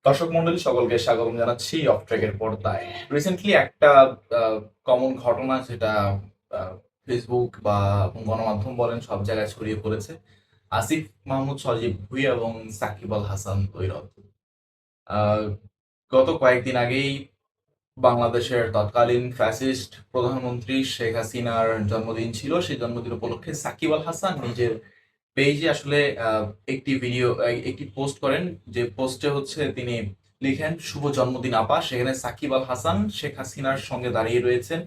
দর্শক মন্ডলী সকলকে স্বাগতম জানাচ্ছি অফ ট্র্যাকের পর্দায়। রিসেন্টলি একটা কমন ঘটনা যেটা ফেসবুক বা গণমাধ্যম বলেন সব জায়গায় ছড়িয়ে পড়েছে। আসিফ মাহমুদ সজীব ভুঁইয়া এবং সাকিব আল হাসান ভৈরব আহ, গত কয়েকদিন আগেই বাংলাদেশের তৎকালীন ফ্যাসিস্ট প্রধানমন্ত্রী শেখ হাসিনার জন্মদিন ছিল। সেই জন্মদিন উপলক্ষে সাকিব আল হাসান নিজের পেজে আসলে একটি পোস্ট করেন। যে পোস্টে হচ্ছে তিনি লিখেন, শুভ জন্মদিন আপা। সেখানে সাকিব আল হাসান শেখ হাসিনার সঙ্গে দাঁড়িয়ে রয়েছেন,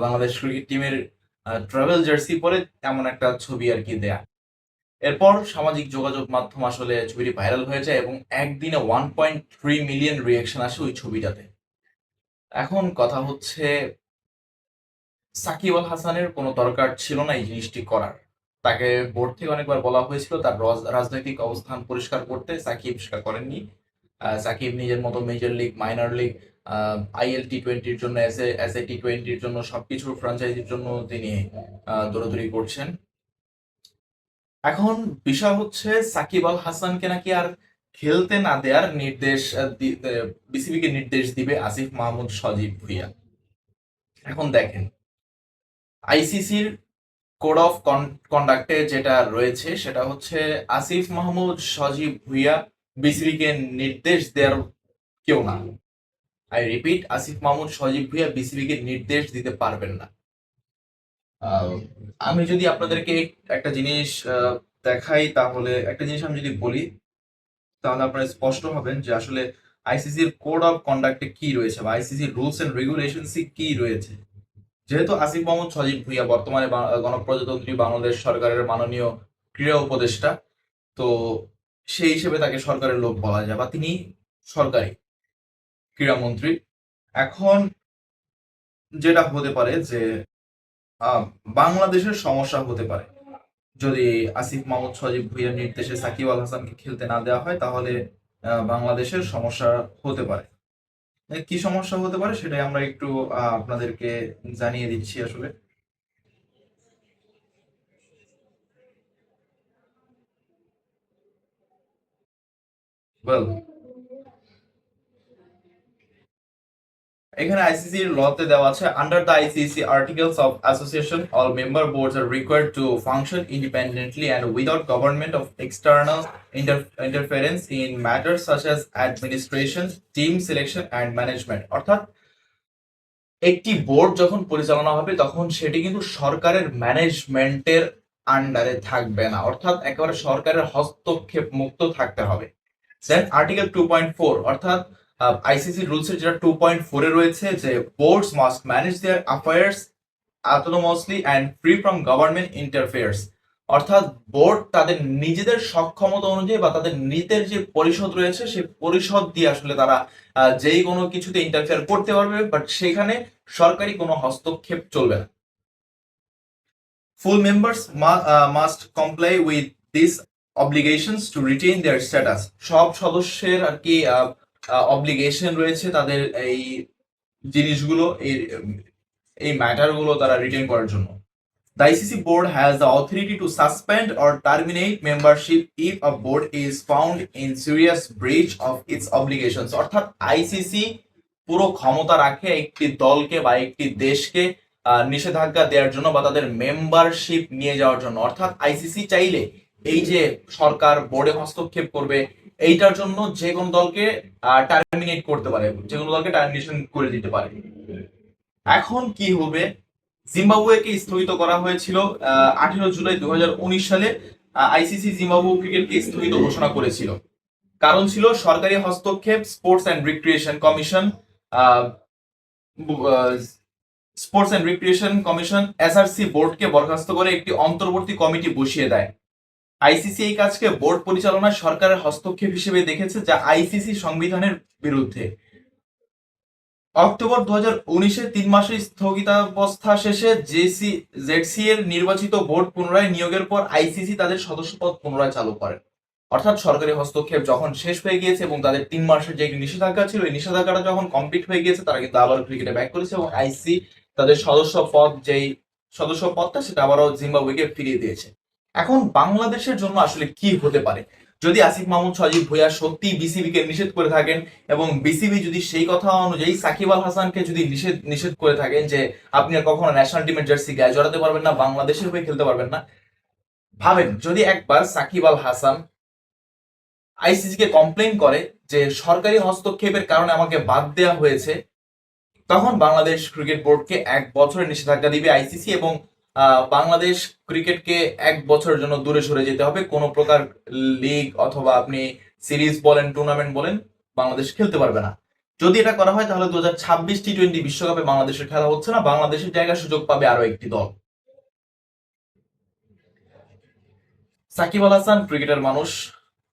বাংলাদেশ ক্রিকেট টিমের ট্রাভেল জার্সি পরে এমন একটা ছবি আর কি দেয়া। এরপর সামাজিক যোগাযোগ মাধ্যম আসলে ছবিটি ভাইরাল হয়ে যায় এবং একদিনে 1.3 মিলিয়ন রিয়াকশন আসে ওই ছবিটাতে। এখন কথা হচ্ছে, সাকিব আল হাসানের কোনো দরকার ছিল না এই জিনিসটি করার। তাকে বোর্ড থেকে অনেকবার বলা হয়েছিল তার রাজনৈতিক অবস্থান পরিষ্কার করতে, সাকিব সেটা করেননি। সাকিব নিজের মতো major league, minor league, IL টি-20-র জন্য, এস এ টি-20-র জন্য সবকিছুর ফ্র্যাঞ্চাইজির জন্য তিনি দৌড়াদৌড়ি করছেন। এখন বিষয় হচ্ছে, সাকিব আল হাসানকে নাকি আর খেলতে না দেওয়ার নির্দেশ বিসিবিকে নির্দেশ দিবে আসিফ মাহমুদ সজীব ভুঁইয়া। এখন দেখেন, আইসিসির কোড অফ কন্ডাক্টে যেটা রয়েছে সেটা হচ্ছে, আসিফ মাহমুদ সজীব ভুঁইয়া বিসিবিকে নির্দেশ দেওয়ার কেউ না। আই রিপিট, আসিফ মাহমুদ সজীব ভুঁইয়া বিসিবিকে নির্দেশ দিতে পারবেন না। আহ, আমি যদি আপনাদেরকে একটা জিনিস দেখাই, তাহলে একটা জিনিস আমি যদি বলি, তাহলে আপনারা স্পষ্ট হবেন যে আসলে আইসিসির কোড অফ কন্ডাক্টে কি রয়েছে বা আইসিসির রুলস এন্ড রেগুলেশনস কি রয়েছে। যেহেতু আসিফ মোহাম্মদ সজীব ভুঁইয়া বর্তমানে গণপ্রজাতন্ত্রী বাংলাদেশ সরকারের মাননীয় ক্রীড়া উপদেষ্টা, তো সেই হিসেবে তাকে সরকারের লোক বলা যায় বা তিনি সরকারি ক্রীড়ামন্ত্রী। এখন যেটা হতে পারে যে বাংলাদেশের সমস্যা হতে পারে যদি আসিফ মাহমুদ সজীব ভুঁইয়ার নির্দেশে সাকিব আল হাসানকে খেলতে না দেওয়া হয়, তাহলে বাংলাদেশের সমস্যা হতে পারে। কি সমস্যা হতে পারে সেটাই আমরা একটু আপনাদেরকে জানিয়ে দিচ্ছি আসলে। ওয়েল, এখানে আইসিসির লতে দেওয়া আছে, under the ICC articles of association all member boards R required to function independently and without government of external interference in matters such as administration, team selection and management. অর্থাৎ একটি বোর্ড যখন পরিচালনা হবে তখন সেটি কিন্তু সরকারের ম্যানেজমেন্টের আন্ডারে থাকবে না, অর্থাৎ একেবারে সরকারের হস্তক্ষেপ মুক্ত থাকতে হবে। দেন আর্টিকেল 2.4, অর্থাৎ আইসিসি রুলস এর যেটা 2.4 এ রয়েছে যে boards must manage their affairs autonomously and free from government interferes. অর্থাৎ বোর্ড তাদের নিজেদের সক্ষমতা অনুযায়ী বা তাদের নিজেদের যে পরিষদ রয়েছে সেই পরিষদ দিয়ে আসলে তারা যেই কোনো কিছুতে ইন্টারফেয়ার করতে পারবে, বাট সেখানে সরকারি কোনো হস্তক্ষেপ চলবে না। Full members must comply with this obligations to retain their status. সব সদস্যের আর কি অব্লিগেশন রয়েছে তাদের এই জিনিসগুলো, এই ম্যাটারগুলো তারা রিটেইন করার জন্য। The ICC board has the authority to suspend or terminate membership if a board is found in serious breach of its obligations. অর্থাৎ আইসিসি পুরো ক্ষমতা রাখে একটি দলকে বা একটি দেশকে নিষেধাজ্ঞা দেওয়ার জন্য বা তাদের মেম্বারশিপ নিয়ে যাওয়ার জন্য। অর্থাৎ আইসিসি চাইলে এই যে সরকার বোর্ডে হস্তক্ষেপ করবে, এইটার জন্য যে কোনো দলকে টার্মিনেট করতে পারে, যে কোনো দলকে টার্মিনেশন করে দিতে পারে। এখন কি হবে, জিম্বাবুয়েকে স্থগিত করা হয়েছিল 18 জুলাই 2019 সালে। আইসিসি জিম্বাবুয়ে ক্রিকেটকে স্থগিত ঘোষণা করেছিল, কারণ ছিল সরকারি হস্তক্ষেপ। Sports and recreation commission, sports and recreation commission SRC বোর্ডকে বরখাস্ত করে একটি অন্তর্বর্তী কমিটি বসিয়ে দেয়। আইসিসি এই কাজকে বোর্ড পরিচালনায় সরকারের হস্তক্ষেপ হিসেবে দেখেছে, যা আইসিসি সংবিধানের বিরুদ্ধে। অক্টোবর 2019-এ 3 মাসের স্থগিতাবস্থা শেষে জেডসি এর নির্বাচিত বোর্ড পুনরায় নিয়োগের পর আইসিসি তাদের সদস্যপদ পুনরায় চালু করে। অর্থাৎ সরকারি হস্তক্ষেপ যখন শেষ হয়ে গিয়েছে এবং তাদের 3 মাসের যে নিষেধাজ্ঞা ছিল, এই নিষেধাজ্ঞাটা যখন কমপ্লিট হয়ে গিয়েছে, তারা কিন্তু আবার ক্রিকেটে ব্যাক করেছে এবং আইসিসি তাদের সদস্য পদটা সেটা আবারও জিম্বাবুয়েকে ফিরিয়ে দিয়েছে। এখন বাংলাদেশের জন্য আসলে কি হতে পারে? যদি আসিফ মাহমুদ সজীব ভুঁইয়া সত্যি বিসিবি কে নিষেধ করে থাকেন এবং বিসিবি যদি সেই কথা অনুযায়ী সাকিব আল হাসানকে যদি নিষেধ করে থাকেন যে আপনি আর কখনো ন্যাশনাল টিমের জার্সি গায়ে জড়াতে পারবেন না, বাংলাদেশের হয়ে খেলতে পারবেন না, ভাবেন যদি একবার সাকিব আল হাসান আইসিসি কে কমপ্লেন করে যে সরকারি হস্তক্ষেপের কারণে আমাকে বাদ দেওয়া হয়েছে, তখন বাংলাদেশ ক্রিকেট বোর্ডকে 1 বছরের নিষেধাজ্ঞা দিবে আইসিসি এবং বাংলাদেশ ক্রিকেটকে 1 বছরের জন্য দূরে সরে যেতে হবে। কোনো প্রকার লিগ অথবা আপনি সিরিজ বলেন, টুর্নামেন্ট বলেন, বাংলাদেশ খেলতে পারবে না। যদি এটা করা হয় তাহলে 2026 টি-20 বিশ্বকাপে বাংলাদেশের খেলা হচ্ছে না, বাংলাদেশের জায়গায় সুযোগ পাবে আরো একটি দল। সাকিব আল হাসান ক্রিকেটার মানুষ,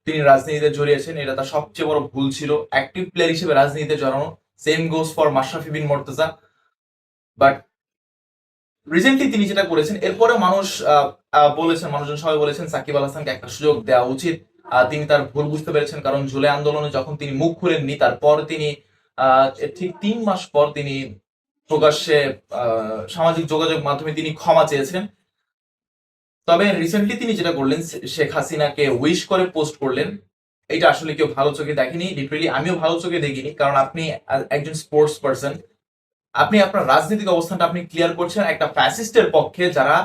তিনি রাজনীতিতে জড়িয়েছেন, এটা তার সবচেয়ে বড় ভুল ছিল অ্যাক্টিভ প্লেয়ার হিসেবে রাজনীতিতে জড়ানো। Same goes for Mashrafe Bin Mortaza. But recently তিনি যেটা করেছেন, এরপরে মানুষজন সবাই বলেছেন সাকিব আল হাসানকে একটা সুযোগ দেওয়া উচিত। তিনি তার ভুল বুঝতে পেরেছেন, কারণ জুলাই আন্দোলনে যখন তিনি মুখ খুলেননি, তারপর তিনি ঠিক 3 মাস পর তিনি প্রকাশ্যে সামাজিক যোগাযোগ মাধ্যমে তিনি ক্ষমা চেয়েছেন। তবে রিসেন্টলি তিনি যেটা করলেন, শেখ হাসিনাকে উইশ করে পোস্ট করলেন, এটা আসলে কেউ ভালো চোখে দেখেনি। লিটারেলি আমিও ভালো চোখে দেখিনি, কারণ আপনি একজন স্পোর্টস পার্সন, আপনি আপনার রাজনৈতিক অবস্থানটা আপনি ক্লিয়ার করছেন একটা ফ্যাসিস্টের পক্ষে যারা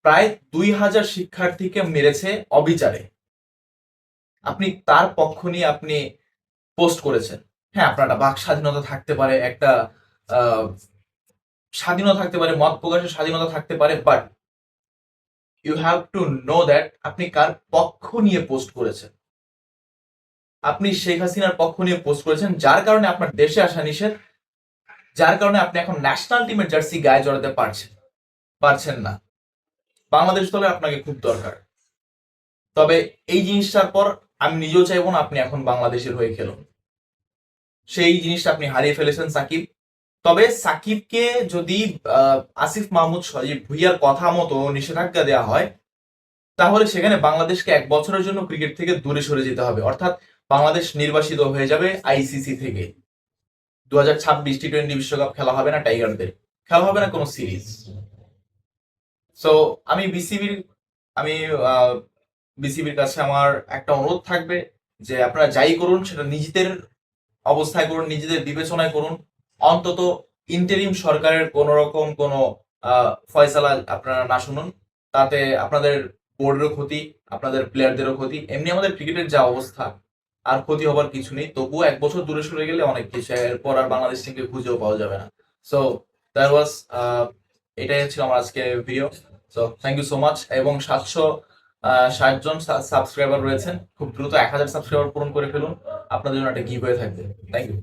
প্রায় 2000 শিক্ষার্থীকে মেরেছে অবিচারে। আপনি তার পক্ষ নিয়ে আপনি পোস্ট করেছেন। হ্যাঁ, আপনার একটা বাক স্বাধীনতা থাকতে পারে, একটা স্বাধীনতা থাকতে পারে, মত প্রকাশের স্বাধীনতা থাকতে পারে, but you have to know that আপনি কার পক্ষ নিয়ে পোস্ট করেছেন। আপনি শেখ হাসিনার পক্ষ নিয়ে পোস্ট করেছেন, যার কারণে আপনার দেশে আসা নিষেধ, যার কারণে আপনি এখন ন্যাশনাল টিমের জার্সি গায়ে জড়াতে পারছেন না। বাংলাদেশ দলে আপনাকে খুব দরকার। তবে এই জিনিসটার পর আমি নিজেও চাইবো না আপনি এখন বাংলাদেশের হয়ে খেলুন। সেই জিনিসটা আপনি হারিয়ে ফেলেছেন সাকিব। তবে সাকিবকে যদি আসিফ মাহমুদ সজীব ভুঁইয়ার কথা মতো নিষেধাজ্ঞা দেওয়া হয়, তাহলে সেখানে বাংলাদেশকে 1 বছরের জন্য ক্রিকেট থেকে দূরে সরে যেতে হবে, অর্থাৎ বাংলাদেশ নির্বাসিত হয়ে যাবে আইসিসি থেকে। 2026 টি-20 বিশ্বকাপ খেলা হবে না টাইগারদের, খেলা হবে না কোনো সিরিজ। সো আমি বিসিবির কাছে আমার একটা অনুরোধ থাকবে যে আপনারা যাই করুন সেটা নিজেদের অবস্থায় করুন, নিজেদের বিবেচনায় করুন। অন্তত ইন্টারিম সরকারের কোন রকম কোনো ফয়সালা আপনারা না শুনুন, তাতে আপনাদের বোর্ডেরও ক্ষতি, আপনাদের প্লেয়ারদেরও ক্ষতি। এমনি আমাদের ক্রিকেটের যা অবস্থা, আর ক্ষতি হবার কিছু নেই। তবুও 1 বছর দূরে সরে গেলে অনেক কিছু, এরপর আর বাংলাদেশ টিমকে খুঁজেও পাওয়া যাবে না। সো দ্যাট ওয়াজ এটাই ছিল আমার আজকে video. So thank you so much. এবং 760 জন সাবস্ক্রাইবার রয়েছেন, খুব দ্রুত 1000 সাবস্ক্রাইবার পূরণ করে ফেলুন, আপনাদের জন্য একটা গিভওয়ে থাকবে। Thank you.